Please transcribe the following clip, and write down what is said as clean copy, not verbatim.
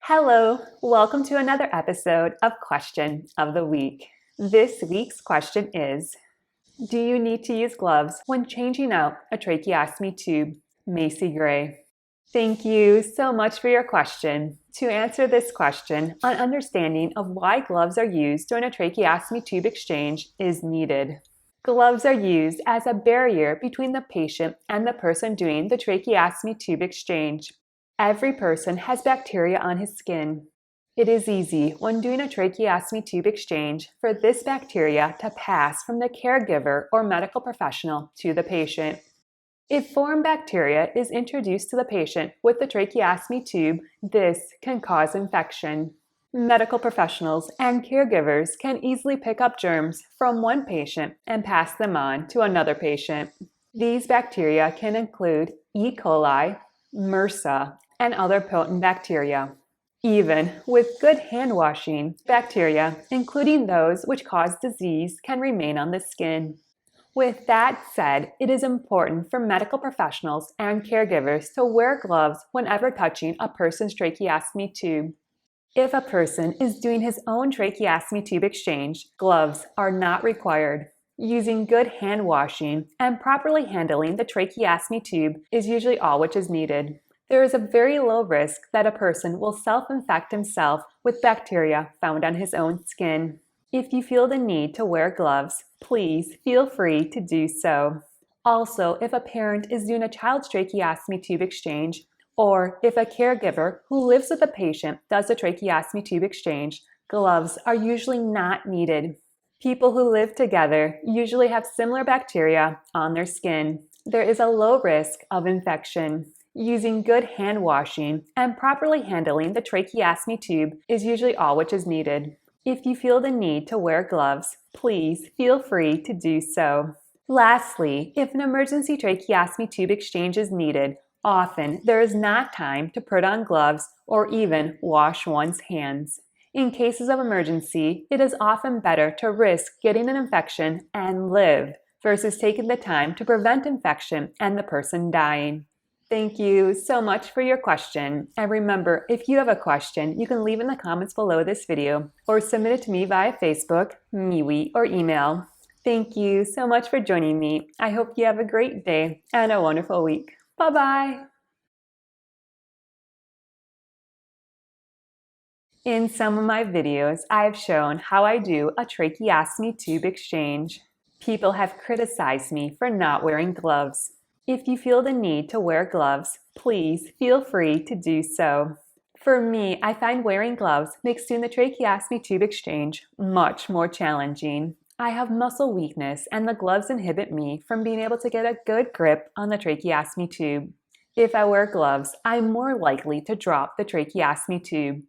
Hello, welcome to another episode of Question of the Week. This week's question is, do you need to use gloves when changing out a tracheostomy tube? Macy Gray. Thank you so much for your question. To answer this question, an understanding of why gloves are used during a tracheostomy tube exchange is needed. Gloves are used as a barrier between the patient and the person doing the tracheostomy tube exchange. Every person has bacteria on his skin. It is easy when doing a tracheostomy tube exchange for this bacteria to pass from the caregiver or medical professional to the patient. If foreign bacteria is introduced to the patient with the tracheostomy tube, this can cause infection. Medical professionals and caregivers can easily pick up germs from one patient and pass them on to another patient. These bacteria can include E. coli, MRSA, and other potent bacteria. Even with good hand washing, bacteria, including those which cause disease, can remain on the skin. With that said, it is important for medical professionals and caregivers to wear gloves whenever touching a person's tracheostomy tube. If a person is doing his own tracheostomy tube exchange, gloves are not required. Using good hand washing and properly handling the tracheostomy tube is usually all which is needed. There is a very low risk that a person will self-infect himself with bacteria found on his own skin. If you feel the need to wear gloves, please feel free to do so. Also, if a parent is doing a child's tracheostomy tube exchange, or if a caregiver who lives with a patient does a tracheostomy tube exchange, gloves are usually not needed. People who live together usually have similar bacteria on their skin. There is a low risk of infection. Using good hand washing and properly handling the tracheostomy tube is usually all which is needed. If you feel the need to wear gloves, please feel free to do so. Lastly, if an emergency tracheostomy tube exchange is needed, often there is not time to put on gloves or even wash one's hands. In cases of emergency, it is often better to risk getting an infection and live versus taking the time to prevent infection and the person dying. Thank you so much for your question. And remember, if you have a question, you can leave in the comments below this video or submit it to me via Facebook, MeWe, or email. Thank you so much for joining me. I hope you have a great day and a wonderful week. Bye-bye. In some of my videos, I've shown how I do a tracheostomy tube exchange. People have criticized me for not wearing gloves. If you feel the need to wear gloves, please feel free to do so. For me, I find wearing gloves makes doing the tracheostomy tube exchange much more challenging. I have muscle weakness, and the gloves inhibit me from being able to get a good grip on the tracheostomy tube. If I wear gloves, I'm more likely to drop the tracheostomy tube.